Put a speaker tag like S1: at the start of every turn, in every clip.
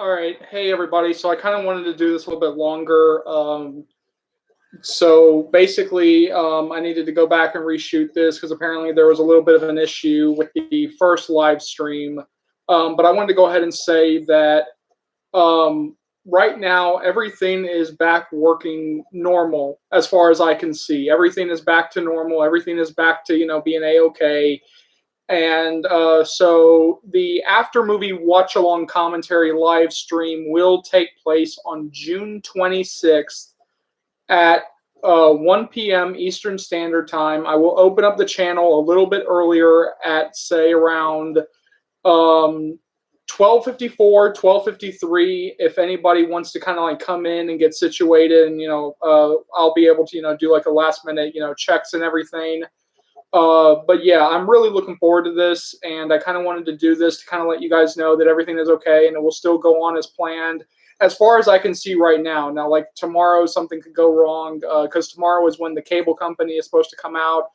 S1: All right. Hey, everybody. So I kind of wanted to do this a little bit longer. So basically, I needed to go back and reshoot this because apparently there was a little bit of an issue with the first live stream. But I wanted to go ahead and say that um, right now everything is back working normal as far as I can see. Everything is back to normal. Everything is back to being a-okay. And so the after movie watch along commentary live stream will take place on June 26th at 1 p.m. Eastern Standard Time. I will open up the channel a little bit earlier at, say, around 12:54, 12:53. If anybody wants to kind of like come in and get situated, and I'll be able to do like a last minute checks and everything. But yeah, I'm really looking forward to this, and I kind of wanted to do this to kind of let you guys know that everything is okay and it will still go on as planned, as far as I can see right now. Now, like tomorrow, something could go wrong because tomorrow is when the cable company is supposed to come out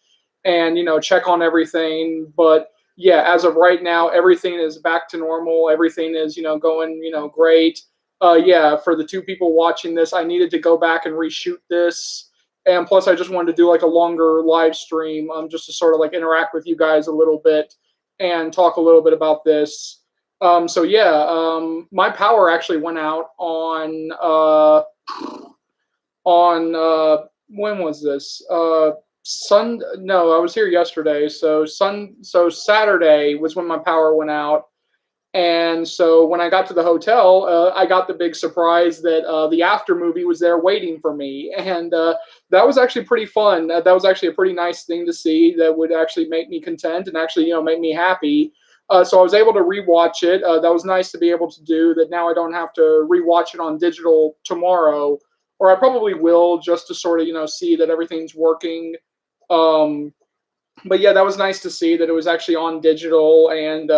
S1: and check on everything. But yeah, as of right now, everything is back to normal. Everything is going great. Yeah, for the two people watching this, I needed to go back and reshoot this, and plus I just wanted to do like a longer live stream, just to sort of like interact with you guys a little bit and talk a little bit about this. So yeah, my power actually went out on when was this? No, I was here yesterday. So Saturday was when my power went out, and so when I got to the hotel, I got the big surprise that the after movie was there waiting for me, and that was actually pretty fun. That was actually a pretty nice thing to see. That would actually make me content and actually make me happy. So I was able to rewatch it. That was nice to be able to do that. Now I don't have to rewatch it on digital tomorrow, or I probably will just to sort of see that everything's working. Um, but yeah, that was nice to see that it was actually on digital, and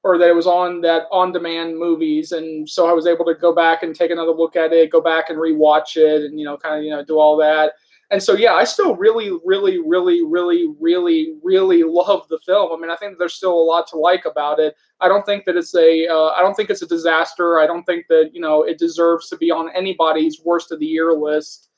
S1: or that it was on that on-demand movies, and so I was able to go back and take another look at it, go back and rewatch it, and kind of do all that. And so yeah, I still really, really, really, really, really, really love the film. I mean, I think there's still a lot to like about it. I don't think that I don't think it's a disaster. I don't think that it deserves to be on anybody's worst of the year list.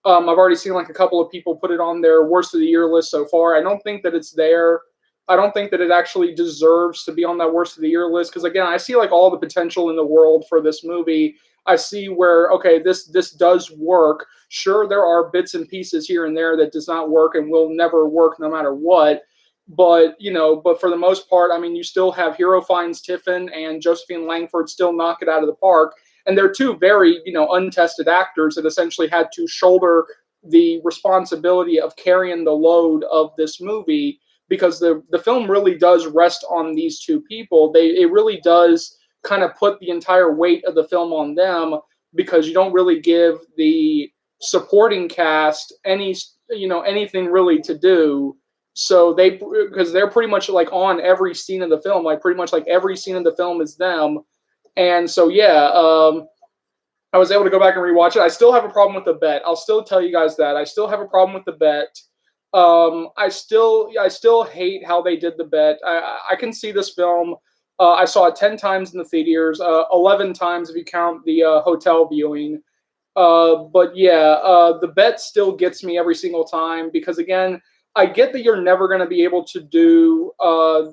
S1: I've already seen like a couple of people put it on their worst of the year list so far. I don't think that it's there. I don't think that it actually deserves to be on that worst of the year list, because again, I see like all the potential in the world for this movie. I see where okay, this does work. Sure, there are bits and pieces here and there that does not work and will never work no matter what. But but for the most part, I mean, you still have Hero Finds Tiffin and Josephine Langford still knock it out of the park, and they're two very untested actors that essentially had to shoulder the responsibility of carrying the load of this movie, because the film really does rest on these two people. It really does kind of put the entire weight of the film on them, because you don't really give the supporting cast anything really to do. So because they're pretty much like on every scene of the film, like pretty much like every scene of the film is them. And so yeah, I was able to go back and rewatch it. I still have a problem with the bet. I'll still tell you guys that I still have a problem with the bet. I still hate how they did the bet. I can see this film. I saw it 10 times in the theaters, 11 times if you count the hotel viewing. But yeah, the bet still gets me every single time, because again, I get that you're never going to be able to do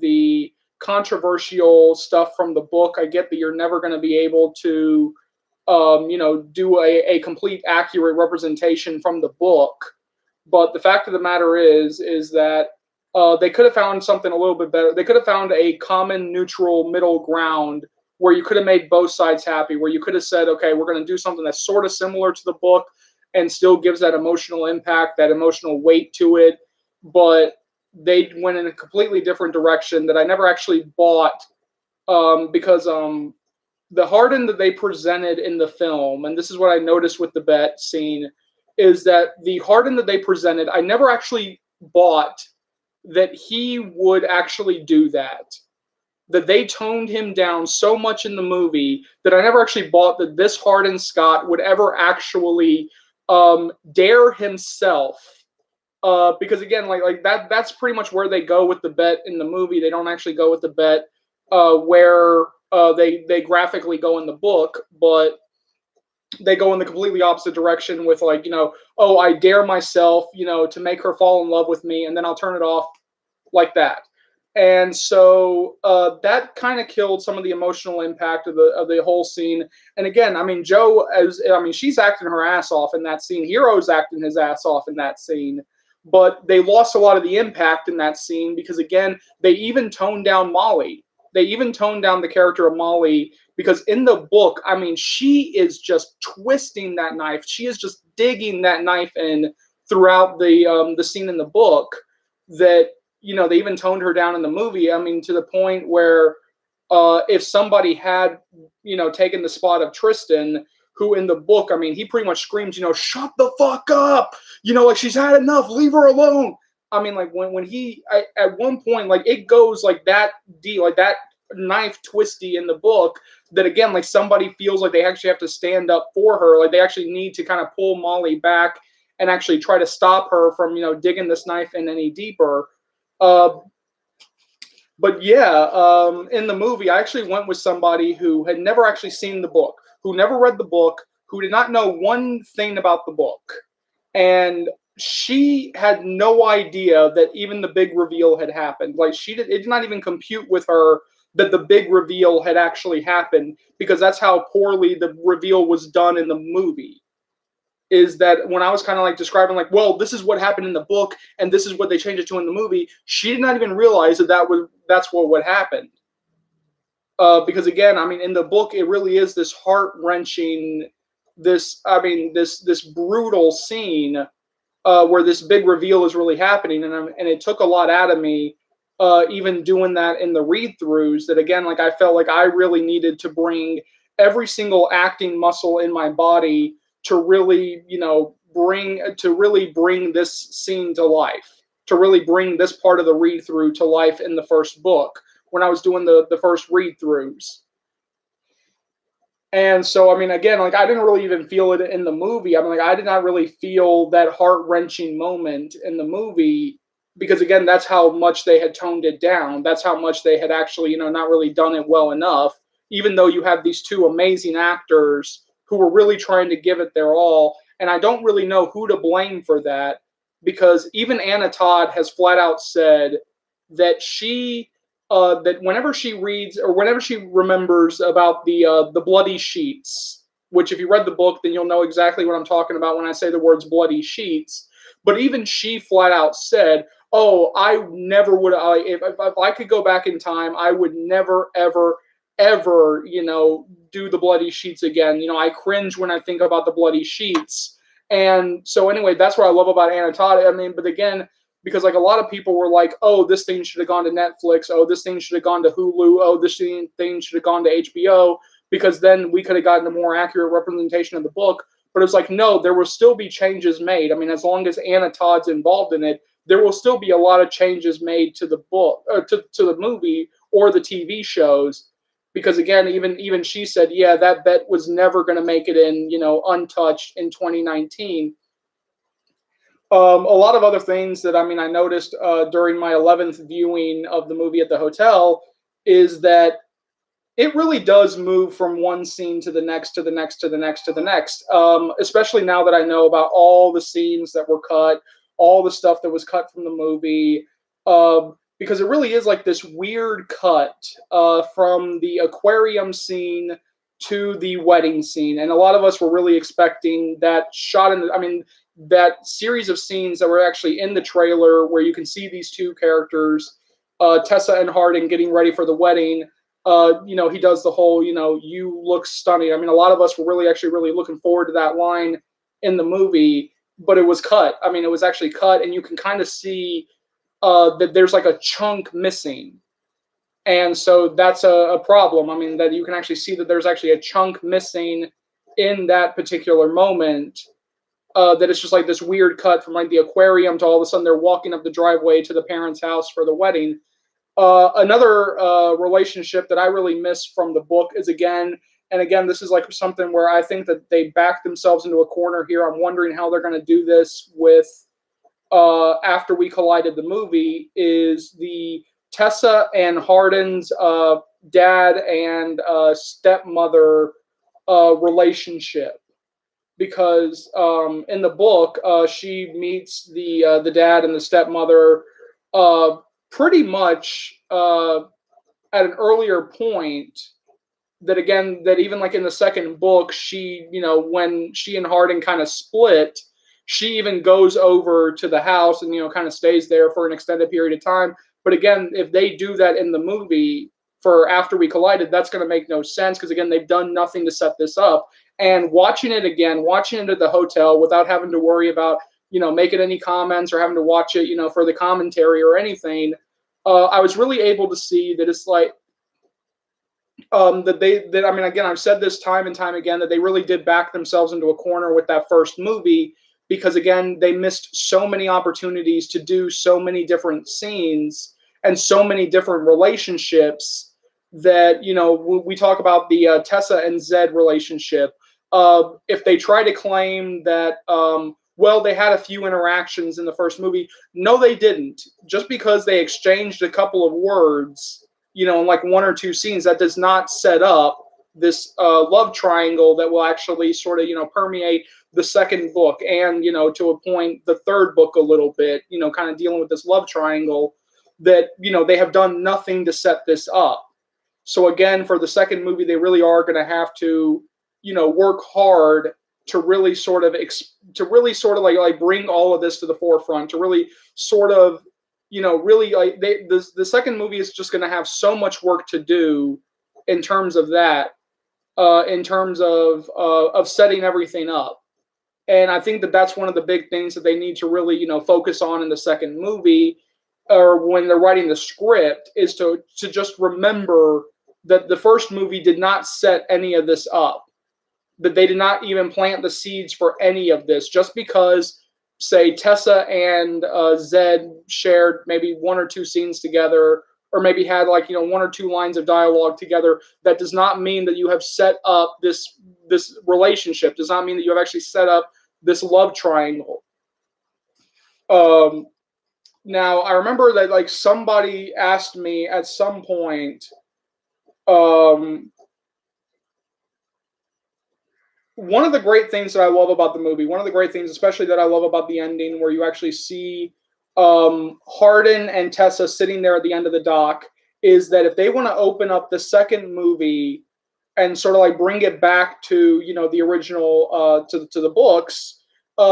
S1: the controversial stuff from the book. I get that you're never going to be able to do a complete accurate representation from the book. But the fact of the matter is that they could have found something a little bit better. They could have found a common, neutral, middle ground where you could have made both sides happy, where you could have said, okay, we're going to do something that's sort of similar to the book and still gives that emotional impact, that emotional weight to it. But they went in a completely different direction that I never actually bought, because the Harden that they presented in the film, and this is what I noticed with the bet scene, is that the Harden that they presented, I never actually bought that he would actually do that. That they toned him down so much in the movie that I never actually bought that this Harden Scott would ever actually dare himself. Because again, like that's pretty much where they go with the bet in the movie. They don't actually go with the bet where they graphically go in the book, but they go in the completely opposite direction with like, oh, I dare myself, to make her fall in love with me, and then I'll turn it off like that. And so that kind of killed some of the emotional impact of the whole scene. And again, I mean, she's acting her ass off in that scene. Hero's acting his ass off in that scene. But they lost a lot of the impact in that scene because, again, they even toned down Molly. They even toned down the character of Molly because in the book, I mean, she is just twisting that knife. She is just digging that knife in throughout the scene in the book that they even toned her down in the movie. I mean, to the point where if somebody had, taken the spot of Tristan, who in the book, I mean, he pretty much screams, shut the fuck up, like she's had enough, leave her alone. I mean, like at one point, like it goes like that deep, like that knife twisty in the book that again, like somebody feels like they actually have to stand up for her. Like they actually need to kind of pull Molly back and actually try to stop her from, digging this knife in any deeper. Uh, but yeah, in the movie, I actually went with somebody who had never actually seen the book, who never read the book, who did not know one thing about the book. And she had no idea that even the big reveal had happened. Like it did not even compute with her that the big reveal had actually happened because that's how poorly the reveal was done in the movie. Is that when I was kind of like describing, like, well, this is what happened in the book, and this is what they changed it to in the movie. She did not even realize that's what happened. Because again, I mean, in the book, it really is this heart wrenching, this brutal scene where this big reveal is really happening, and it took a lot out of me, even doing that in the read throughs. That again, like I felt like I really needed to bring every single acting muscle in my body to really, bring this scene to life, to really bring this part of the read through to life in the first book when I was doing the first read throughs. And so, I mean, again, like I didn't really even feel it in the movie. I mean, like I did not really feel that heart wrenching moment in the movie because, again, that's how much they had toned it down. That's how much they had actually, not really done it well enough. Even though you have these two amazing actors who were really trying to give it their all. And I don't really know who to blame for that because even Anna Todd has flat out said that that whenever she reads or whenever she remembers about the bloody sheets, which if you read the book, then you'll know exactly what I'm talking about when I say the words bloody sheets. But even she flat out said, "Oh, I never would. If I could go back in time, I would never, ever, ever, do the bloody sheets again. I cringe when I think about the bloody sheets." And so anyway, that's what I love about Anna Todd. I mean, but again, because like a lot of people were like, oh, this thing should have gone to Netflix. Oh, this thing should have gone to Hulu. Oh, this thing should have gone to HBO because then we could have gotten a more accurate representation of the book. But it's like, no, there will still be changes made. I mean, as long as Anna Todd's involved in it, there will still be a lot of changes made to the book, to the movie or the TV shows. Because again, even she said, yeah, that bet was never going to make it in, untouched in 2019. A lot of other things that I noticed during my 11th viewing of the movie at the hotel is that it really does move from one scene to the next, to the next, to the next, to the next. Especially now that I know about all the scenes that were cut, all the stuff that was cut from the movie, because it really is like this weird cut from the aquarium scene to the wedding scene, and a lot of us were really expecting that shot in. That series of scenes that were actually in the trailer where you can see these two characters, Tessa and Harding, getting ready for the wedding. He does the whole, you look stunning. I mean, a lot of us were really looking forward to that line in the movie, but it was cut. I mean, it was actually cut, and you can kind of see that there's like a chunk missing. And so that's a problem. I mean, that you can actually see that there's actually a chunk missing in that particular moment. That it's just like this weird cut from like the aquarium to all of a sudden they're walking up the driveway to the parents' house for the wedding. Another relationship that I really miss from the book is again, this is like something where I think that they backed themselves into a corner here. I'm wondering how they're going to do this with After We Collided the movie, is the Tessa and Hardin's dad and stepmother relationship, because in the book she meets the dad and the stepmother uh, pretty much at an earlier point. That again, that even like in the second book, she, when she and Hardin kind of split, she even goes over to the house and kind of stays there for an extended period of time. But again, if they do that in the movie for After We Collided, that's going to make no sense, because again, they've done nothing to set this up. And watching it again, watching it at the hotel without having to worry about making any comments or having to watch it for the commentary or anything, I was really able to see that it's like that I mean, again, I've said this time and time again, that they really did back themselves into a corner with that first movie, because again, they missed so many opportunities to do so many different scenes and so many different relationships. That we talk about the Tessa and Zed relationship. If they try to claim that well, they had a few interactions in the first movie, no, they didn't. Just because they exchanged a couple of words in like one or two scenes, that does not set up this love triangle that will actually sort of permeate the second book, and to a point the third book a little bit, kind of dealing with this love triangle that they have done nothing to set this up. So again, for the second movie, they really are going to have to work hard to really sort of like bring all of this to the forefront, to really sort of really like the second movie is just going to have so much work to do in terms of that, in terms of setting everything up. And I think that that's one of the big things that they need to really focus on in the second movie, or when they're writing the script, is to just remember that the first movie did not set any of this up, that they did not even plant the seeds for any of this. Just because, say, Tessa and Zed shared maybe one or two scenes together, or maybe had like one or two lines of dialogue together, that does not mean that you have set up this relationship. Does not mean that you have actually set up this love triangle. Um, Now I remember that like somebody asked me at some point. Um, One of the great things that I love about the movie, one of the great things, especially that I love about the ending, where you actually see Hardin and Tessa sitting there at the end of the dock, is that if they want to open up the second movie and sort of like bring it back to the original, to the books,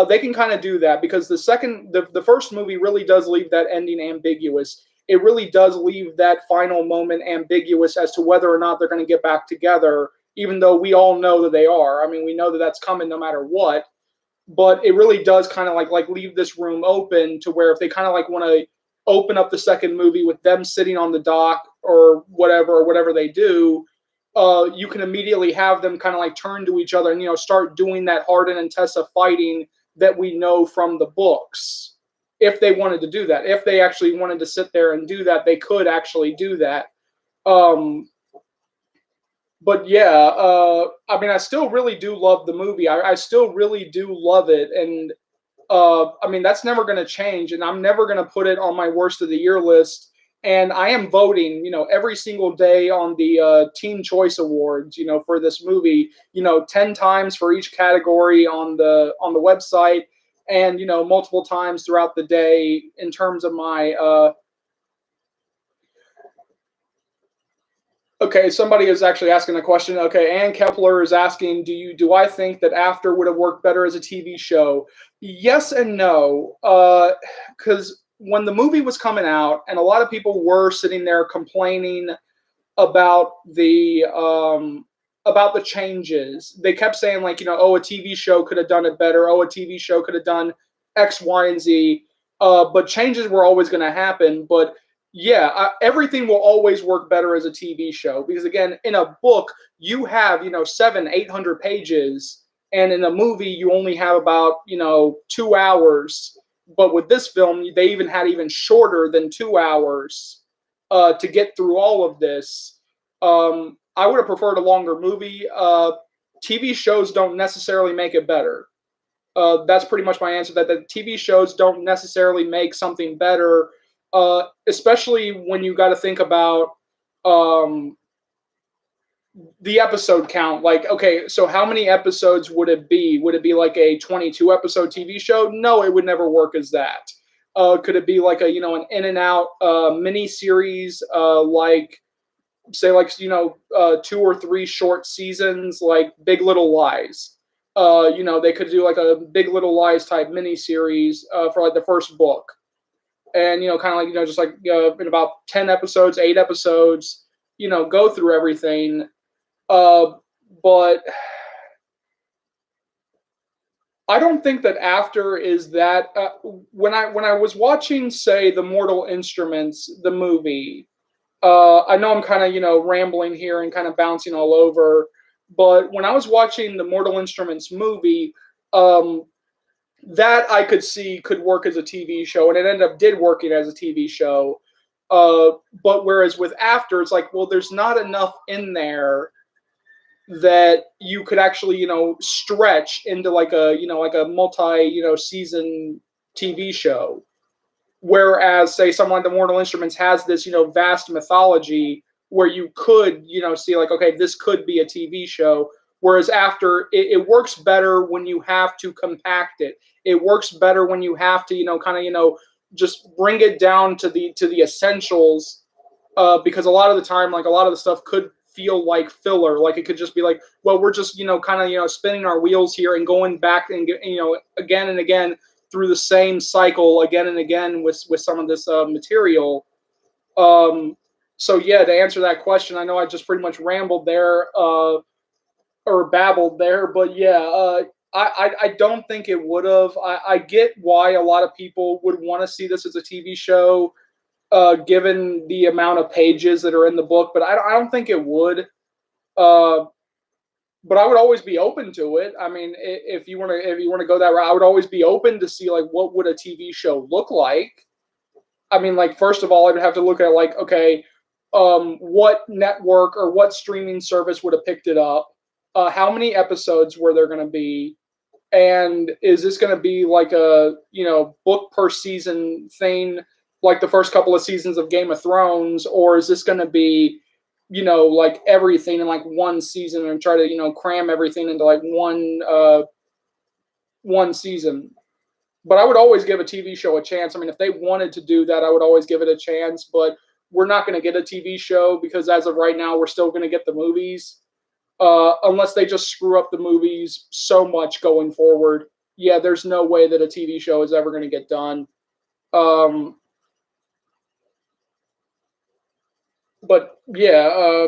S1: they can kind of do that, because the first movie really does leave that ending ambiguous. It really does leave that final moment ambiguous as to whether or not they're going to get back together, even though we all know that they are. I mean, we know that that's coming no matter what. But it really does kind of like leave this room open to where if they kind of like want to open up the second movie with them sitting on the dock or whatever they do, you can immediately have them kind of like turn to each other and start doing that Hardin and Tessa fighting that we know from the books. If they wanted to do that, if they actually wanted to sit there and do that, they could actually do that. Um, but yeah, I mean, I still really do love the movie. I still really do love it, and I mean, that's never going to change, and I'm never going to put it on my worst of the year list. And I am voting, every single day on the Teen Choice Awards, for this movie, 10 times for each category on the website, and multiple times throughout the day in terms of my Okay, somebody is actually asking a question. Okay, Ann Kepler is asking, do I think that After would have worked better as a TV show? Yes and no. Because when the movie was coming out, and a lot of people were sitting there complaining about the changes, they kept saying like, oh, a TV show could have done it better. Oh, a TV show could have done X, Y, and Z. But changes were always going to happen. But yeah, everything will always work better as a TV show, because again, in a book you have 700-800 pages, and in a movie you only have about 2 hours. But with this film, they even had even shorter than 2 hours to get through all of this. I would have preferred a longer movie. TV shows don't necessarily make it better. That's pretty much my answer. That the TV shows don't necessarily make something better. especially when you got to think about um, the episode count. Like, okay, so how many episodes would it be? Would it be like a 22 episode TV show? No, it would never work as that. Could it be like a an in and out mini series, like say like 2 or 3 short seasons, like Big Little Lies? They could do like a Big Little Lies type mini series for like the first book, and kind of like just like in about 10 episodes, 8 episodes, go through everything. Uh, but I don't think that After is that. When I was watching, say, the Mortal Instruments, the movie, I know I'm kind of rambling here and kind of bouncing all over, but when I was watching the Mortal Instruments movie, um, that I could see could work as a TV show, and it ended up did working as a TV show. But whereas with After, it's like, well, there's not enough in there that you could actually stretch into like a like a multi season TV show. Whereas say someone like the Mortal Instruments has this vast mythology where you could see like, okay, this could be a TV show. Whereas After, it works better when you have to compact it. It works better when you have to kind of just bring it down to the essentials, because a lot of the time, like a lot of the stuff could feel like filler. Like it could just be like, well, we're just kind of spinning our wheels here and going back and again and again through the same cycle again and again with some of this material. Um, so yeah, to answer that question, I know I just pretty much rambled there, or babbled there, but yeah, I don't think it would have. I get why a lot of people would want to see this as a TV show, given the amount of pages that are in the book, but I don't think it would. Uh, but I would always be open to it. I mean, if you want to go that route, I would always be open to see like what would a TV show look like. I mean, like first of all, I'd have to look at like, okay, what network or what streaming service would have picked it up? How many episodes were there going to be? And is this going to be like a book per season thing, like the first couple of seasons of Game of Thrones, or is this going to be like everything in like one season and try to cram everything into like one season? But I would always give a TV show a chance. I mean, if they wanted to do that, I would always give it a chance. But we're not going to get a TV show because as of right now, we're still going to get the movies, unless they just screw up the movies so much going forward. Yeah, there's no way that a TV show is ever going to get done. Um, but yeah,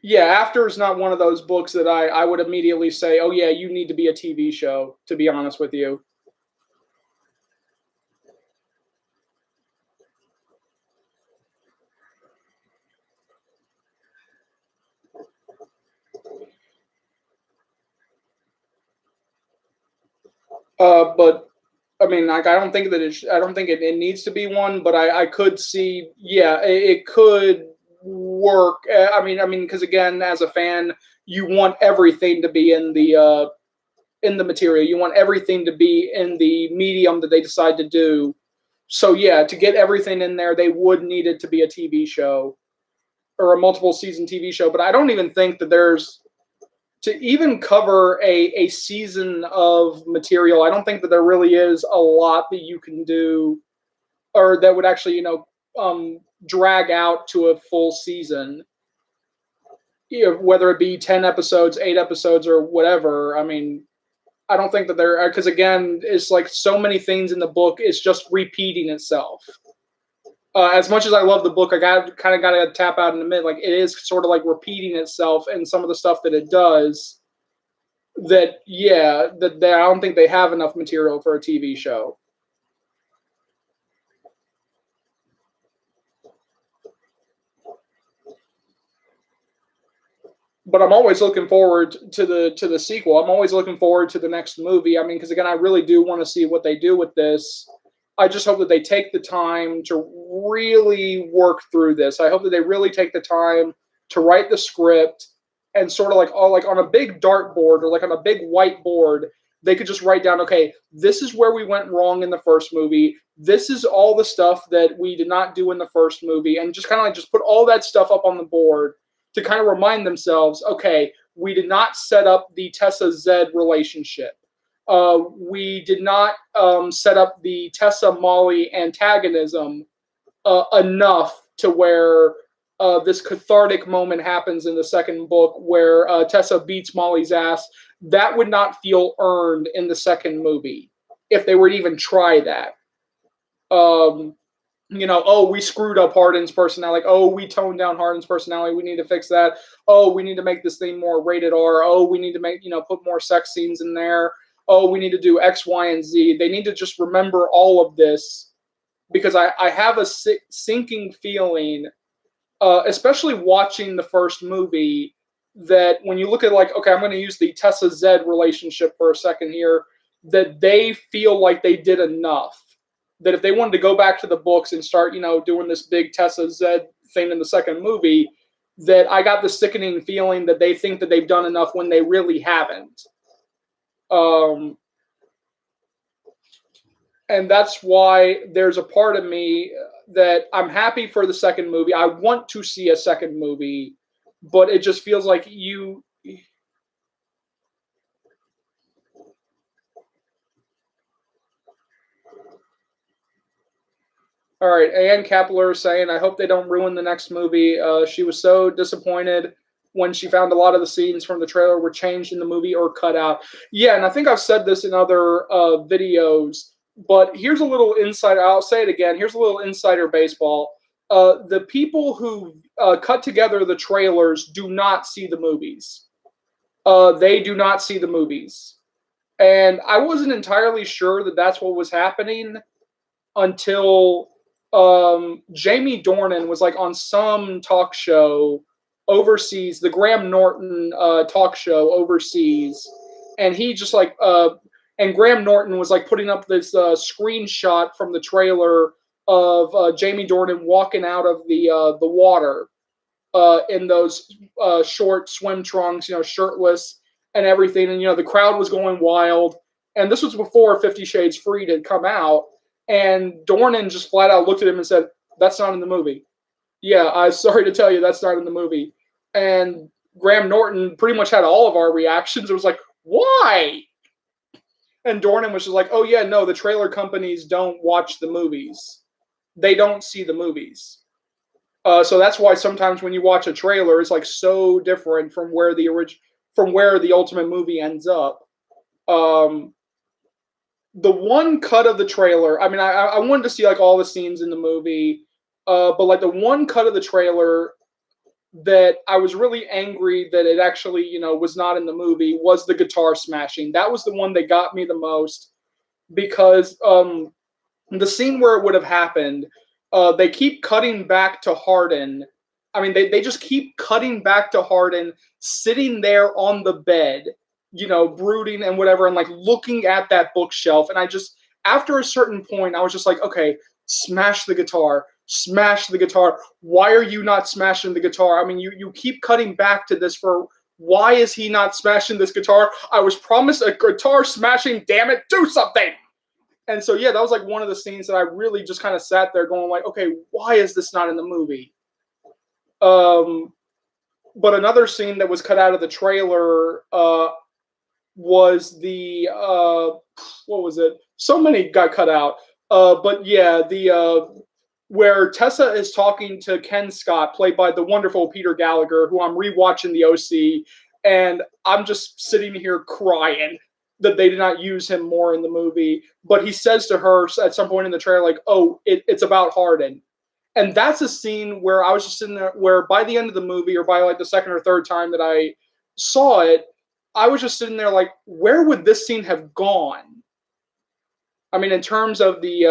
S1: yeah. After is not one of those books that I would immediately say, oh yeah, you need to be a TV show. To be honest with you. But I mean, like, I don't think that I don't think it needs to be one, but I could see, yeah, it could work. I mean, because again, as a fan, you want everything to be in the material. You want everything to be in the medium that they decide to do. So yeah, to get everything in there, they would need it to be a TV show or a multiple season TV show. But I don't even think that there's to even cover a season of material. I don't think that there really is a lot that you can do, or that would actually drag out to a full season. Whether it be 10 episodes, 8 episodes, or whatever. I mean, I don't think that there, because again, it's like so many things in the book. It's just repeating itself. As much as I love the book, I got to tap out in a minute. Like it is sort of like repeating itself, and some of the stuff that it does. That yeah, that I don't think they have enough material for a TV show. But I'm always looking forward to the sequel. I'm always looking forward to the next movie. I mean, because again, I really do want to see what they do with this. I just hope that they take the time to really work through this. I hope that they really take the time to write the script and sort of like all like on a big dartboard or like on a big whiteboard, they could just write down, okay, this is where we went wrong in the first movie. This is all the stuff that we did not do in the first movie, and just kind of like just put all that stuff up on the board to kind of remind themselves, okay, we did not set up the Tessa Zed relationship. We did not set up the Tessa Molly antagonism enough to where this cathartic moment happens in the second book where Tessa beats Molly's ass. That would not feel earned in the second movie if they were to even try that. Oh, we screwed up Hardin's personality. Like, oh, we toned down Hardin's personality. We need to fix that. Oh, we need to make this thing more rated R. Oh, we need to put more sex scenes in there. Oh, we need to do X, Y, and Z. They need to just remember all of this because I have a sinking feeling, especially watching the first movie, that when you look at like, okay, I'm going to use the Tessa Zed relationship for a second here, that they feel like they did enough. That if they wanted to go back to the books and start, doing this big Tessa Zed thing in the second movie, that I got the sickening feeling that they think that they've done enough when they really haven't. And that's why there's a part of me that I'm happy for the second movie. I want to see a second movie, but it just feels like you. All right, Ann Kapler saying, I hope they don't ruin the next movie. She was so disappointed when she found a lot of the scenes from the trailer were changed in the movie or cut out. Yeah, and I think I've said this in other videos, but here's a little insider. I'll say it again. Here's a little insider baseball. The people who cut together the trailers do not see the movies. They do not see the movies. And I wasn't entirely sure that that's what was happening until Jamie Dornan was like on some talk show overseas, the Graham Norton talk show overseas, and he just like and Graham Norton was like putting up this screenshot from the trailer of Jamie Dornan walking out of the water in those short swim trunks, shirtless and everything, and the crowd was going wild. And this was before 50 Shades Freed had come out. And Dornan just flat out looked at him and said, "That's not in the movie." Yeah, I'm sorry to tell you, that's not in the movie. And Graham Norton pretty much had all of our reactions. It was like, why? And Dornan was just like, oh, yeah, no, the trailer companies don't watch the movies. They don't see the movies. So that's why sometimes when you watch a trailer, it's like so different from where the ultimate movie ends up. The one cut of the trailer, I mean, I wanted to see like all the scenes in the movie, but like the one cut of the trailer that I was really angry that it actually, was not in the movie was the guitar smashing. That was the one that got me the most because the scene where it would have happened, they keep cutting back to Hardin. I mean, they just keep cutting back to Hardin sitting there on the bed, brooding and whatever, and like looking at that bookshelf. And I just, after a certain point, I was just like, okay, smash the guitar, smash the guitar. Why are you not smashing the guitar? I mean, you keep cutting back to this for, why is he not smashing this guitar? I was promised a guitar smashing, damn it, do something. And so, yeah, that was like one of the scenes that I really just kind of sat there going like, okay, why is this not in the movie? But another scene that was cut out of the trailer was the what was it? So many got cut out. But yeah, the where Tessa is talking to Ken Scott, played by the wonderful Peter Gallagher, who I'm rewatching the OC, and I'm just sitting here crying that they did not use him more in the movie. But he says to her at some point in the trailer, like, "Oh, it's about Hardin." And that's a scene where I was just sitting there, where by the end of the movie, or by like the second or third time that I saw it, I was just sitting there like, where would this scene have gone? I mean, in terms of the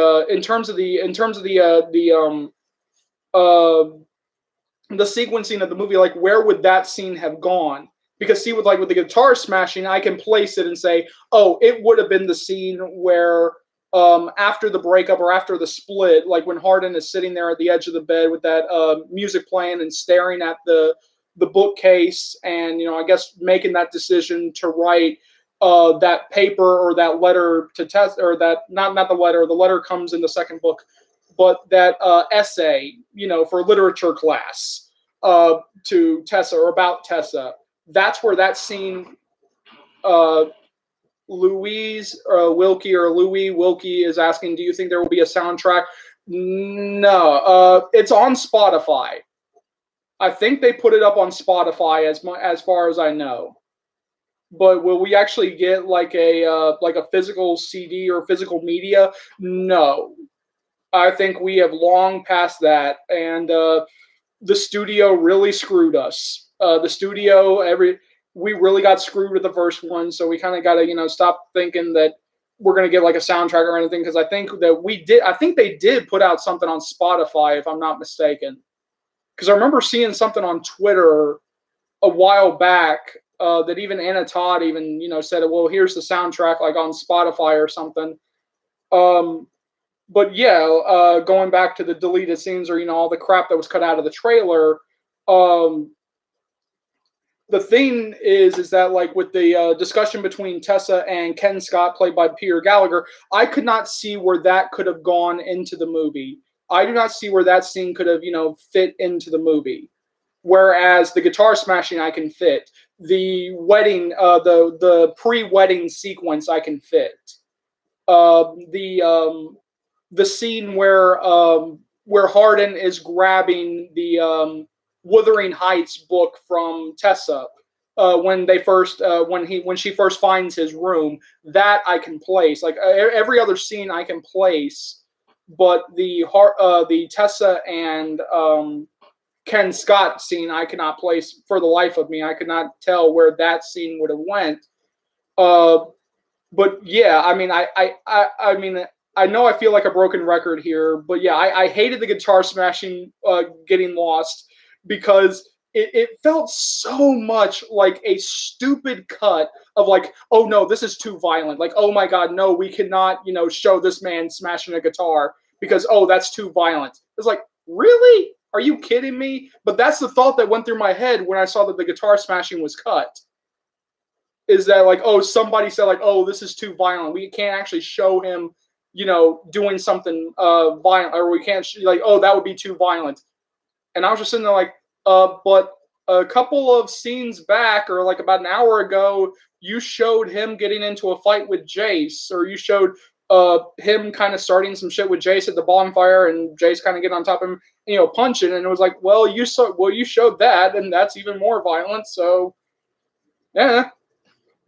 S1: sequencing of the movie, like where would that scene have gone? Because see, with the guitar smashing, I can place it and say, oh, it would have been the scene where after the breakup or after the split, like when Hardin is sitting there at the edge of the bed with that music playing and staring at the bookcase, and I guess making that decision to write that paper or that letter to Tessa, or that not the letter. The letter comes in the second book, but that essay, for literature class, to Tessa or about Tessa. That's where that scene, uh, Louise Wilkie or Louis Wilkie is asking, "Do you think there will be a soundtrack?" No, it's on Spotify. I think they put it up on Spotify as far as I know. But will we actually get like a physical CD or physical media? No, I think we have long passed that, and the studio really screwed us. The studio, we really got screwed with the first one, so we kind of got to stop thinking that we're gonna get like a soundtrack or anything, because I think that we did. I think they did put out something on Spotify, if I'm not mistaken, because I remember seeing something on Twitter a while back, that even Anna Todd even said, well, here's the soundtrack like on Spotify or something. Um, but yeah, going back to the deleted scenes, or all the crap that was cut out of the trailer. Um, the thing is that, like, with the discussion between Tessa and Ken Scott, played by Peter Gallagher, I could not see where that could have gone into the movie. I do not see where that scene could have fit into the movie. Whereas the guitar smashing I can fit, the wedding, the pre-wedding sequence I can fit, the scene where Hardin is grabbing the Wuthering Heights book from Tessa, when she first finds his room, that I can place. Like, every other scene I can place, but the Tessa and Ken Scott scene I cannot place for the life of me. I could not tell where that scene would have went. Uh, but yeah, I mean, I mean, I know I feel like a broken record here, but yeah, I hated the guitar smashing, getting lost, because it felt so much like a stupid cut of, like, oh no, this is too violent. Like, oh my god, no, we cannot, show this man smashing a guitar, because, oh, that's too violent. It's like, really? Are you kidding me? But that's the thought that went through my head when I saw that the guitar smashing was cut. Is that, like, oh, somebody said, like, oh, this is too violent. We can't actually show him, doing something violent, or we can't like, oh, that would be too violent. And I was just sitting there like, but a couple of scenes back, or like about an hour ago, you showed him getting into a fight with Jace, or you showed him kind of starting some shit with Jace at the bonfire, and Jace kind of getting on top of him, punching, and it was like, well, you showed that, and that's even more violent. So, yeah.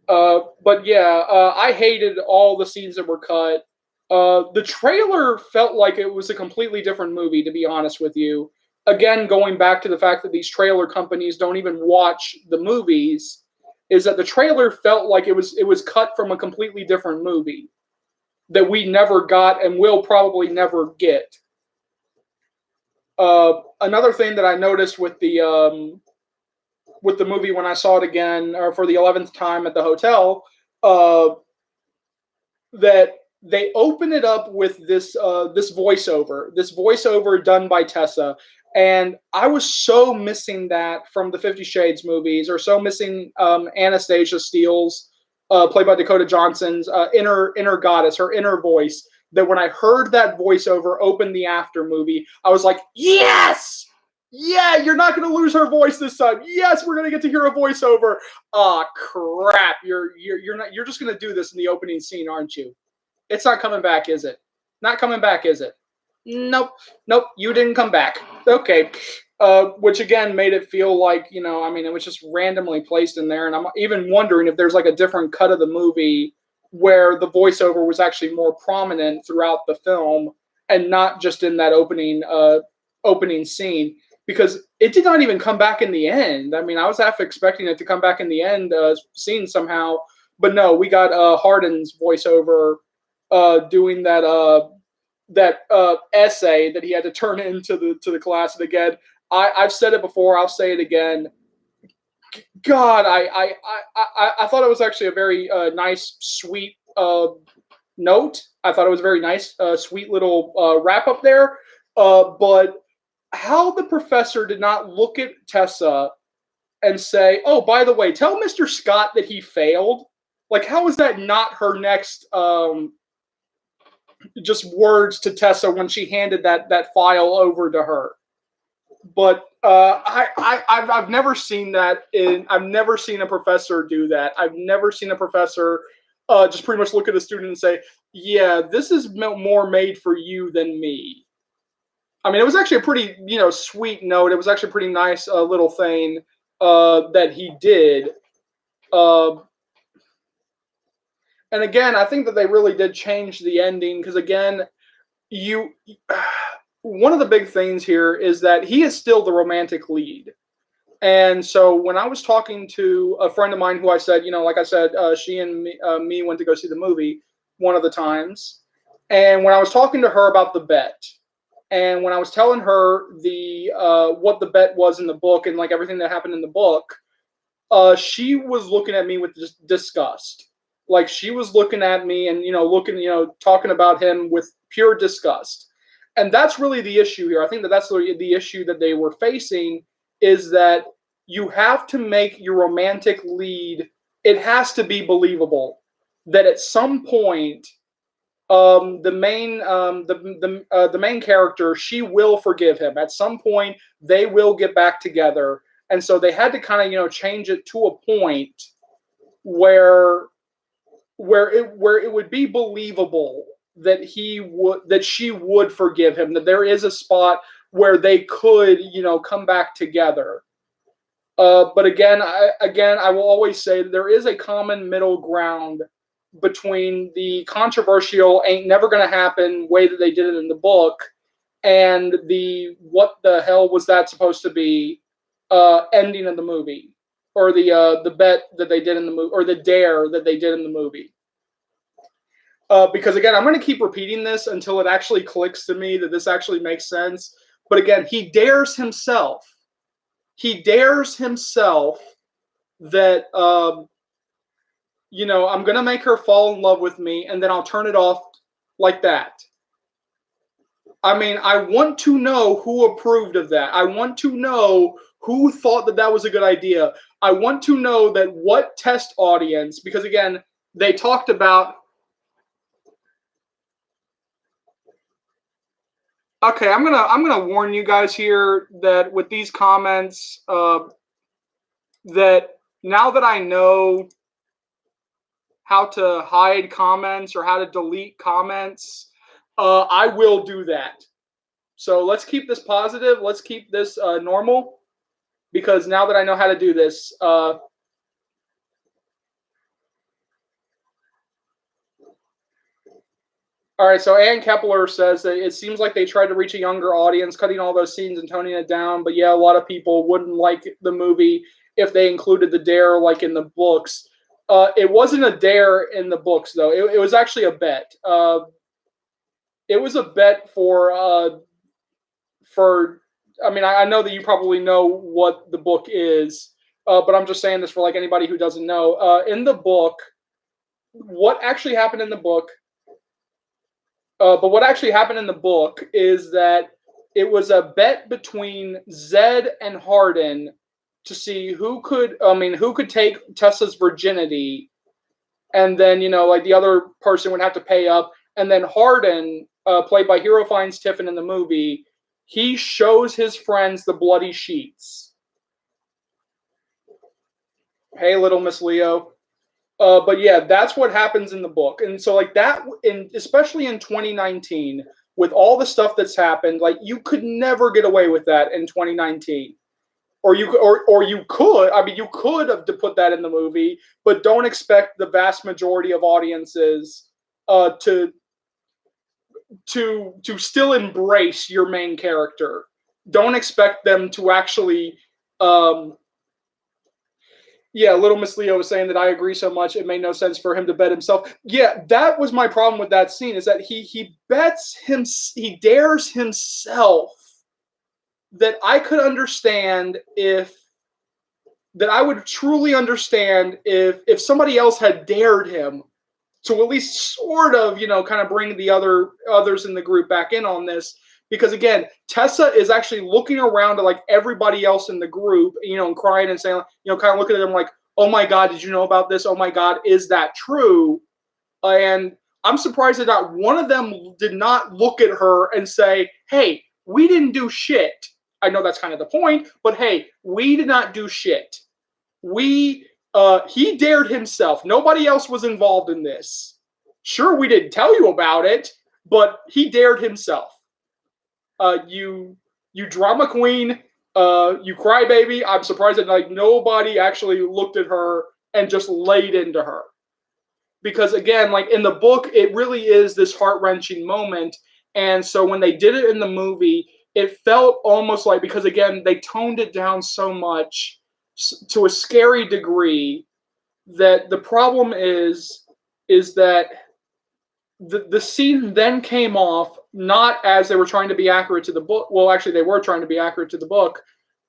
S1: But yeah, I hated all the scenes that were cut. The trailer felt like it was a completely different movie, to be honest with you. Again, going back to the fact that these trailer companies don't even watch the movies, is that the trailer felt like it was cut from a completely different movie that we never got and will probably never get. Another thing that I noticed with the movie when I saw it again, or for the 11th time at the hotel, uh, that they open it up with this voiceover done by Tessa, and I was so missing that from the 50 Shades movies, or so missing Anastasia Steele's, played by Dakota Johnson's, inner goddess, her inner voice. That when I heard that voiceover open the After movie, I was like, yes. Yeah, you're not going to lose her voice this time. Yes, we're going to get to hear a voiceover. Ah, crap! You're not. You're just going to do this in the opening scene, aren't you? It's not coming back, is it? Not coming back, is it? Nope. Nope. You didn't come back. Okay. Which again made it feel like, I mean, it was just randomly placed in there, and I'm even wondering if there's like a different cut of the movie where the voiceover was actually more prominent throughout the film and not just in that opening scene, because it did not even come back in the end. I mean, I was half expecting it to come back in the end scene somehow, but no, we got Hardin's voiceover doing that essay that he had to turn into the class. And again, I've said it before, I'll say it again. God, I thought it was actually a very nice, sweet note. I thought it was a very nice, sweet little wrap up there. But how the professor did not look at Tessa and say, "Oh, by the way, tell Mr. Scott that he failed." Like, how is that not her next just words to Tessa when she handed that file over to her? But I've never seen that I've never seen a professor do that. I've never seen a professor just pretty much look at a student and say, "Yeah, this is more made for you than me." I mean, it was actually a pretty sweet note. It was actually a pretty nice little thing that he did. Uh, and again, I think that they really did change the ending because again, you one of the big things here is that he is still the romantic lead. And so when I was talking to a friend of mine who I said, like I said, she and me went to go see the movie one of the times. And when I was talking to her about the bet, and when I was telling her the what the bet was in the book and like everything that happened in the book, she was looking at me with disgust. Like she was looking at me and talking about him with pure disgust. And that's really the issue here. I think that that's the issue that they were facing is that you have to make your romantic lead. It has to be believable that at some point the main character, she will forgive him at some point. They will get back together, and so they had to kind of change it to a point where it would be believable that she would forgive him, that there is a spot where they could come back together. But again, I will always say that there is a common middle ground between the controversial ain't never going to happen way that they did it in the book and the what the hell was that supposed to be ending of the movie, or the bet that they did in the movie, or the dare that they did in the movie. Because again, I'm going to keep repeating this until it actually clicks to me that this actually makes sense. But again, he dares himself. He dares himself that I'm going to make her fall in love with me and then I'll turn it off like that. I mean, I want to know who approved of that. I want to know who thought that that was a good idea. I want to know that what test audience, because again, they talked about. Okay, I'm gonna warn you guys here that with these comments, that now that I know how to hide comments or how to delete comments, I will do that. So let's keep this positive. Let's keep this normal, because now that I know how to do this, all right, so Ann Kepler says that it seems like they tried to reach a younger audience, cutting all those scenes and toning it down. But yeah, a lot of people wouldn't like the movie if they included the dare like in the books. It wasn't a dare in the books, though. It was actually a bet. It was a bet for. I mean, I know that you probably know what the book is, but I'm just saying this for like anybody who doesn't know. In the book, what actually happened in the book? But what actually happened in the book is that it was a bet between Zed and Hardin to see who could take Tessa's virginity, and then like the other person would have to pay up, and then Hardin, played by Hero Finds Tiffin in the movie, he shows his friends the bloody sheets. Hey, little Miss Leo. But yeah, that's what happens in the book. And so like that, especially in 2019, with all the stuff that's happened, like you could never get away with that in 2019. Or you could, I mean, you could have to put that in the movie, but don't expect the vast majority of audiences to still embrace your main character. Don't expect them to actually yeah, little Miss Leo was saying that I agree so much it made no sense for him to bet himself. Yeah, that was my problem with that scene, is that he dares himself. That I could understand that I would truly understand if somebody else had dared him to at least sort of, kind of bring the others in the group back in on this. Because again, Tessa is actually looking around to like everybody else in the group, and crying and saying, kind of looking at them like, oh my God, did you know about this? Oh my God, is that true? And I'm surprised that not one of them did not look at her and say, hey, we didn't do shit. I know that's kind of the point, but hey, we did not do shit. He dared himself. Nobody else was involved in this. Sure, we didn't tell you about it, but he dared himself. You drama queen, you crybaby. I'm surprised that like nobody actually looked at her and just laid into her. Because again, like in the book, it really is this heart-wrenching moment. And so when they did it in the movie, it felt almost like, because again, they toned it down so much to a scary degree, that the problem is that the scene then came off not as they were trying to be accurate to the book. Well, actually, they were trying to be accurate to the book,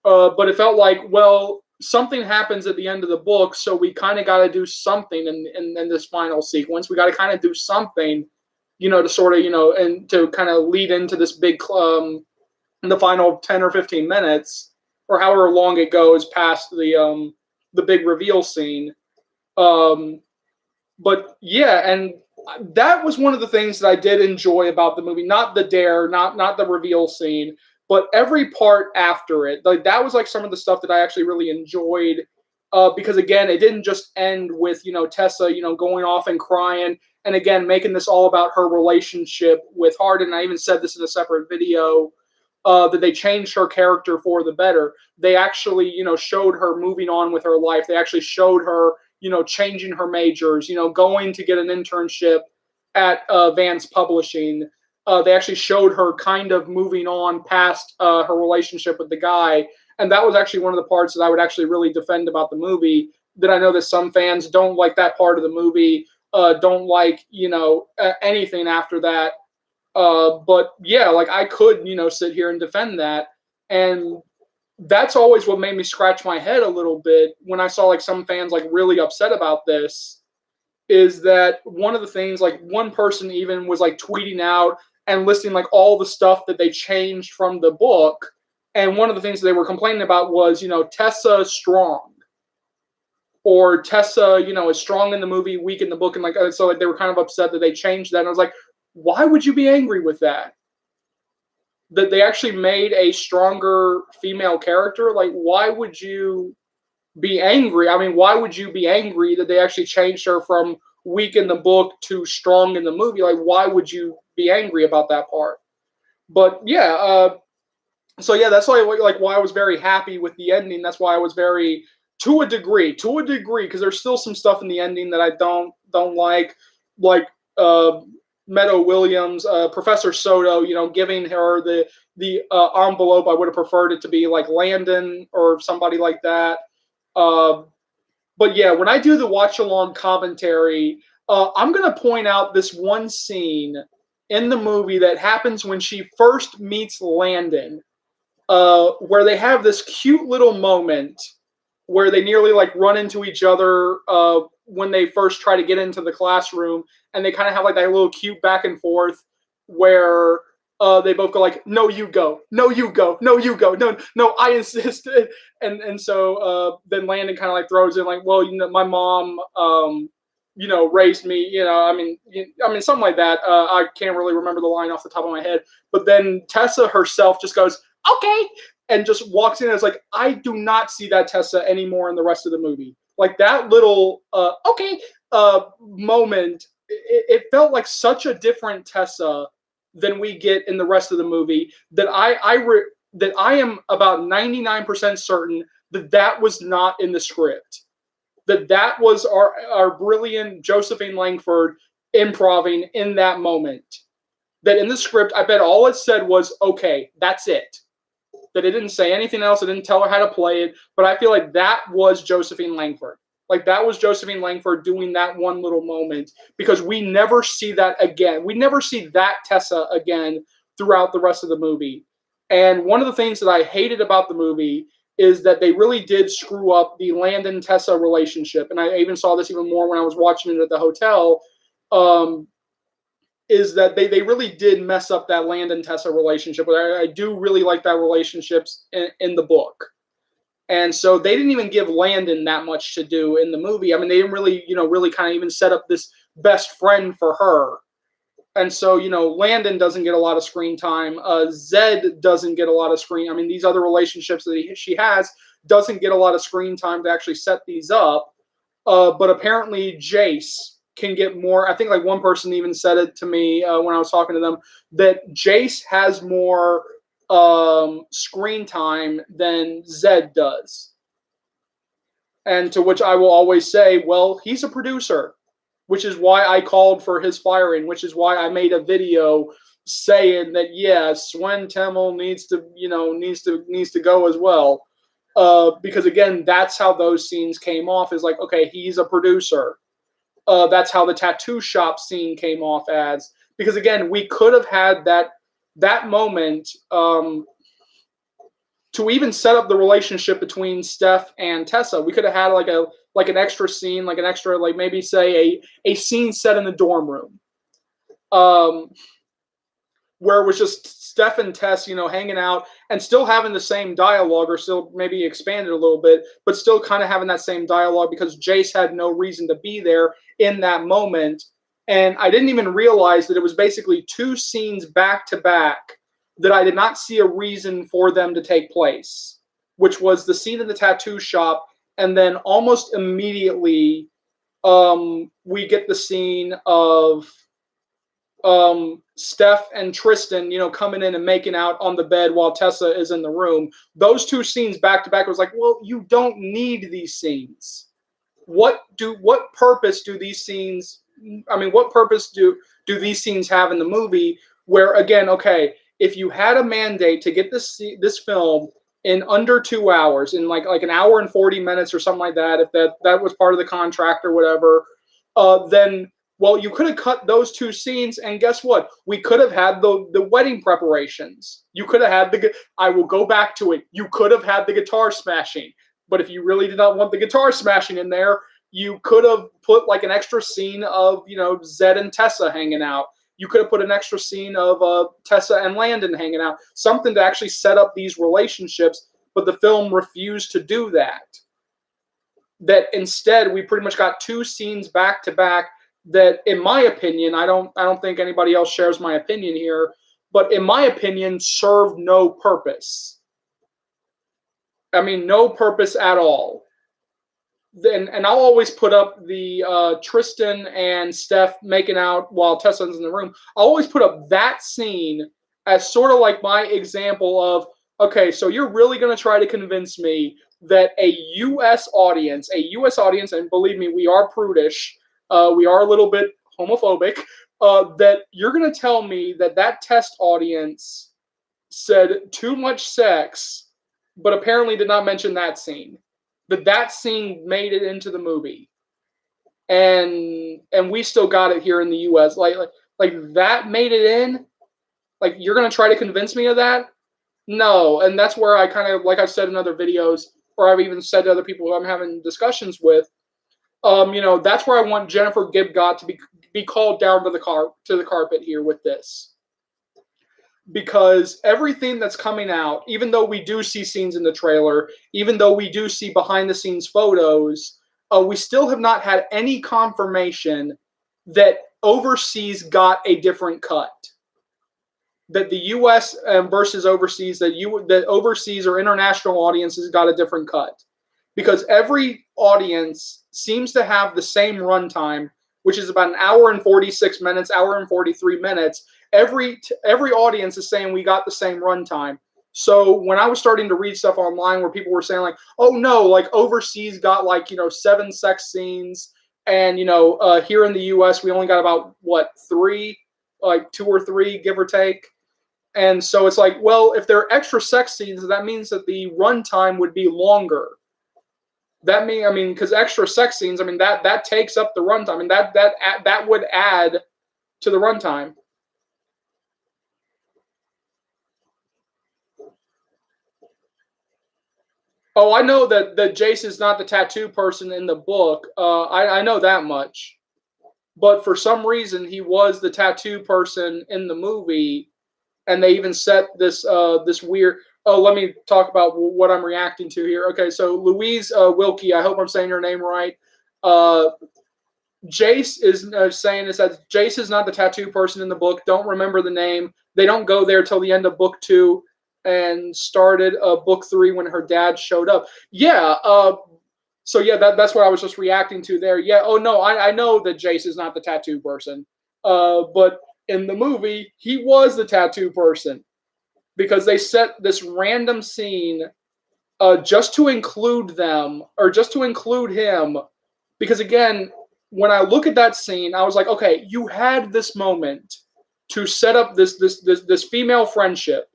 S1: but it felt like, well, something happens at the end of the book, so we kind of got to do something in this final sequence. We got to kind of do something, to sort of, and to kind of lead into this big, in the final 10 or 15 minutes, or however long it goes past the big reveal scene. But yeah, and that was one of the things that I did enjoy about the movie. Not the dare, not the reveal scene, but every part after it. Like that was like some of the stuff that I actually really enjoyed. Because again, it didn't just end with Tessa going off and crying, and again making this all about her relationship with Hardin. I even said this in a separate video. That they changed her character for the better. They actually, showed her moving on with her life. They actually showed her, changing her majors, going to get an internship at Vance Publishing. They actually showed her kind of moving on past her relationship with the guy. And that was actually one of the parts that I would actually really defend about the movie. That I know that some fans don't like that part of the movie, don't like, anything after that. But yeah, like I could, sit here and defend that. And that's always what made me scratch my head a little bit when I saw like some fans like really upset about this, is that one of the things, like one person even was like tweeting out and listing like all the stuff that they changed from the book. And one of the things they were complaining about was, Tessa is strong, or Tessa, is strong in the movie, weak in the book. And like, so like they were kind of upset that they changed that. And I was like, why would you be angry with that? That they actually made a stronger female character? Like, why would you be angry? I mean, why would you be angry that they actually changed her from weak in the book to strong in the movie? Like, why would you be angry about that part? But yeah, so yeah, that's why I was very happy with the ending. That's why I was very, to a degree, because there's still some stuff in the ending that I don't like Meadow Williams, Professor Soto, giving her the envelope. I would have preferred it to be like Landon or somebody like that. Uh, but yeah, when I do the watch along commentary, I'm gonna point out this one scene in the movie that happens when she first meets Landon, where they have this cute little moment where they nearly like run into each other when they first try to get into the classroom, and they kind of have like that little cute back and forth where they both go like, "No, you go. No, you go. No, you go. No, no, I insist." And so then Landon kind of like throws in like, "Well, my mom, raised me. I mean, something like that. I can't really remember the line off the top of my head." But then Tessa herself just goes, "Okay," and just walks in and is like, I do not see that Tessa anymore in the rest of the movie. Like that little okay moment, it felt like such a different Tessa than we get in the rest of the movie, that that I am about 99% certain that that was not in the script. That was our brilliant Josephine Langford improving in that moment. That in the script, I bet all it said was, okay, that's it. That it didn't say anything else. It didn't tell her how to play it. But I feel like that was Josephine Langford. Like that was Josephine Langford doing that one little moment, because we never see that again. We never see that Tessa again throughout the rest of the movie. And one of the things that I hated about the movie is that they really did screw up the Landon Tessa relationship. And I even saw this even more when I was watching it at the hotel. Is that they really did mess up that Landon Tessa relationship. But I do really like that relationship in the book. And so they didn't even give Landon that much to do in the movie. I mean, they didn't really, really kind of even set up this best friend for her. And so, Landon doesn't get a lot of screen time. Zed doesn't get a lot of screen. I mean, these other relationships that she has doesn't get a lot of screen time to actually set these up. But apparently Jace can get more. I think like one person even said it to me when I was talking to them, that Jace has more screen time than Zed does. And to which I will always say, well, he's a producer, which is why I called for his firing, which is why I made a video saying that yes, Swen Temmel needs to go as well. Because again, that's how those scenes came off, is like, okay, he's a producer. That's how the tattoo shop scene came off as, because again, we could have had that moment to even set up the relationship between Steph and Tessa. We could have had like an extra scene, like an extra, like maybe say a scene set in the dorm room, where it was just Steph and Tess, hanging out and still having the same dialogue, or still maybe expanded a little bit, but still kind of having that same dialogue, because Jace had no reason to be there in that moment. And I didn't even realize that it was basically two scenes back to back that I did not see a reason for them to take place, which was the scene in the tattoo shop, and then almost immediately we get the scene of Steph and Tristan, coming in and making out on the bed while Tessa is in the room. Those two scenes back to back was like, well, you don't need these scenes. What purpose do these scenes? I mean, what purpose do these scenes have in the movie? Where again, okay, if you had a mandate to get this film in under 2 hours, in like an hour and 40 minutes or something like that, if that was part of the contract or whatever, then, well, you could have cut those two scenes, and guess what? We could have had the wedding preparations. You could have had I will go back to it. You could have had the guitar smashing. But if you really did not want the guitar smashing in there, you could have put like an extra scene of, Zed and Tessa hanging out. You could have put an extra scene of Tessa and Landon hanging out. Something to actually set up these relationships, but the film refused to do that. That instead, we pretty much got two scenes back to back that, in my opinion, I don't think anybody else shares my opinion here, but in my opinion, served no purpose. I mean, no purpose at all. And I'll always put up the Tristan and Steph making out while Tessa's in the room. I'll always put up that scene as sort of like my example of, okay, so you're really going to try to convince me that a U.S. audience, and believe me, we are prudish, we are a little bit homophobic, that you're going to tell me that test audience said too much sex, but apparently did not mention that scene. That scene made it into the movie, and we still got it here in the U.S. Like that made it in. Like, you're gonna try to convince me of that? No. And that's where I kind of, like I've said in other videos, or I've even said to other people who I'm having discussions with, that's where I want Jennifer Gibgot to be called down to the carpet here with this. Because everything that's coming out, even though we do see scenes in the trailer, even though we do see behind the scenes photos, we still have not had any confirmation that overseas got a different cut. That the U.S. Versus overseas, that overseas or international audiences got a different cut. Because every audience seems to have the same runtime, which is about an hour and 46 minutes, hour and 43 minutes. Every audience is saying we got the same runtime. So when I was starting to read stuff online where people were saying like, oh no, like overseas got 7 sex scenes, and here in the U.S. we only got about 3, like 2 or 3, give or take. And so it's like, well, if there are extra sex scenes, that means that the runtime would be longer. Because extra sex scenes, that takes up the runtime, and that would add to the runtime. Oh, I know that Jace is not the tattoo person in the book. I know that much. But for some reason, he was the tattoo person in the movie. and they even set this weird. Oh, let me talk about what I'm reacting to here. Okay, so Louise Wilkie, I hope I'm saying your name right. Uh, Jace is saying is that Jace is not the tattoo person in the book. Don't remember the name. They don't go there till the end of book 2 and started book 3 when her dad showed up. Yeah. So yeah, that's what I was just reacting to there. Yeah. Oh no, I know that Jace is not the tattoo person. But in the movie, he was the tattoo person because they set this random scene just to include them or just to include him. Because again, when I look at that scene, I was like, okay, you had this moment to set up this female friendship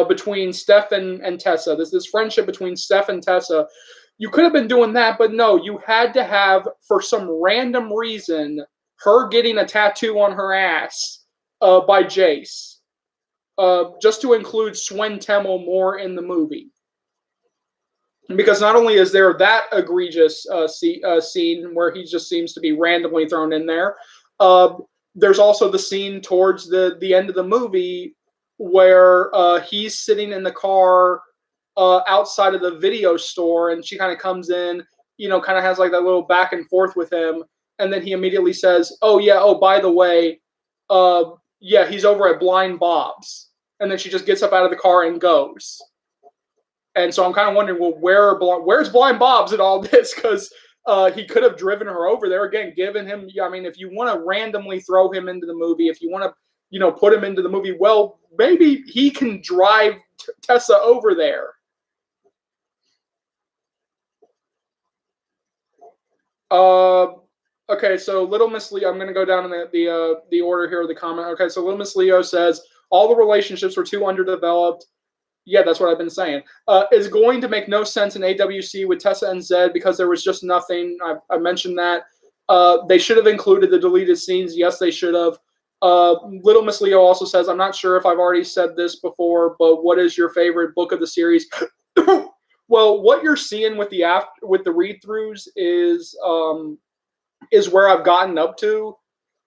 S1: between Steph and Tessa. This friendship between Steph and Tessa. You could have been doing that, but no, you had to have, for some random reason, her getting a tattoo on her ass by Jace, just to include Swen Temmel more in the movie. Because not only is there that egregious scene where he just seems to be randomly thrown in there, uh, there's also the scene towards the end of the movie where he's sitting in the car outside of the video store, and she kind of comes in, kind of has like that little back and forth with him, and then he immediately says, "Oh yeah, oh by the way, yeah, he's over at Blind Bob's," and then she just gets up out of the car and goes. And so I'm kind of wondering, well, where's Blind Bob's in all this? Because he could have driven her over there again, given him. I mean, if you want to randomly throw him into the movie, if you want to, put him into the movie, well, maybe he can drive Tessa over there. Okay, so Little Miss Leo, I'm going to go down in the order here of the comment. Okay, so Little Miss Leo says all the relationships were too underdeveloped. Yeah, that's what I've been saying. It's going to make no sense in AWC with Tessa and Zed because there was just nothing. I mentioned that. They should have included the deleted scenes. Yes, they should have. Little Miss Leo also says, I'm not sure if I've already said this before, but what is your favorite book of the series? Well, what you're seeing with the read-throughs is where I've gotten up to.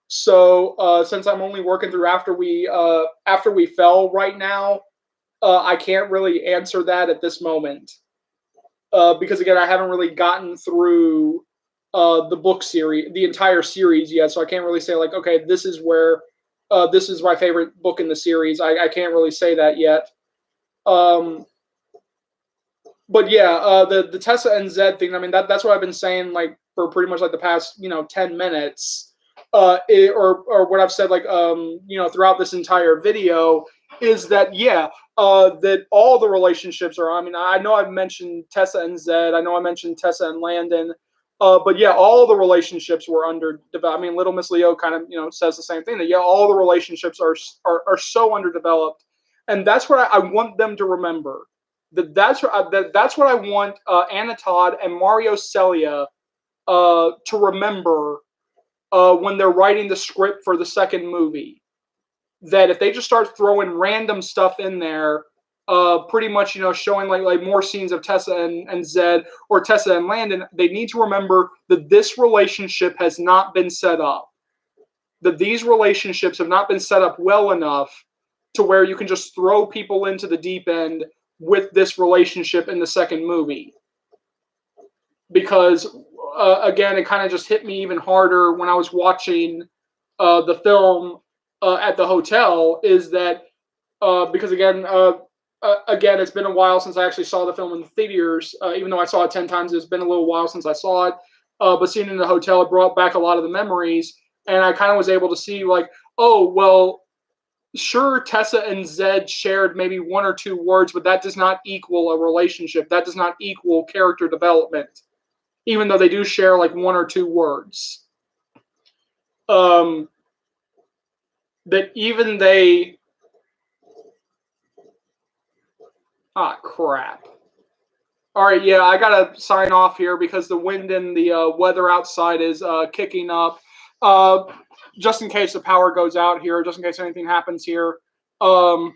S1: So since I'm only working through after we fell right now, I can't really answer that at this moment because again, I haven't really gotten through the book series, the entire series yet. So I can't really say like, okay, this is my favorite book in the series. I can't really say that yet. But yeah, the Tessa and Zed thing. I mean, that's what I've been saying like for pretty much like the past 10 minutes, or what I've said like throughout this entire video is that that all the relationships are. I mean, I know I've mentioned Tessa and Zed. I know I mentioned Tessa and Landon. But yeah, all the relationships were underdeveloped. I mean, Little Miss Leo kind of says the same thing that all the relationships are so underdeveloped, and that's what I want them to remember. That's what I want Anna Todd and Mario Celia to remember when they're writing the script for the second movie. That if they just start throwing random stuff in there, pretty much showing like more scenes of Tessa and Zed or Tessa and Landon, they need to remember that this relationship has not been set up. That these relationships have not been set up well enough to where you can just throw people into the deep end with this relationship in the second movie. Because again, it kind of just hit me even harder when I was watching the film at the hotel. Is that because again, it's been a while since I actually saw the film in the theaters. Even though I saw it 10 times, it's been a little while since I saw it. But seeing it in the hotel, it brought back a lot of the memories, and I kind of was able to see like, oh well. Sure, Tessa and Zed shared maybe one or two words, but that does not equal a relationship. That does not equal character development, even though they do share like one or two words. That even they... Ah, crap. All right, yeah, I gotta sign off here because the wind and the weather outside is kicking up. Just in case the power goes out here, just in case anything happens here. So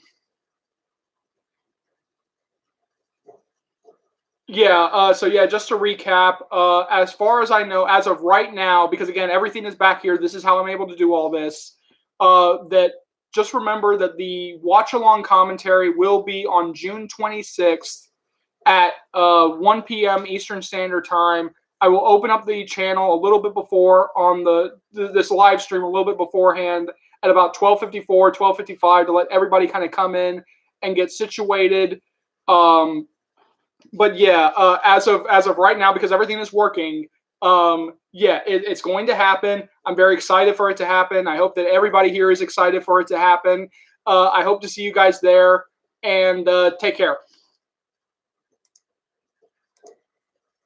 S1: just to recap, as far as I know, as of right now, because again, everything is back here. This is how I'm able to do all this. That just remember that the watch along commentary will be on June 26th at 1 p.m. Eastern Standard Time. I will open up the channel a little bit before on this live stream, a little bit beforehand at about 12:54, 12:55 to let everybody kind of come in and get situated. But yeah, as of right now, because everything is working, yeah, it's going to happen. I'm very excited for it to happen. I hope that everybody here is excited for it to happen. I hope to see you guys there, and take care.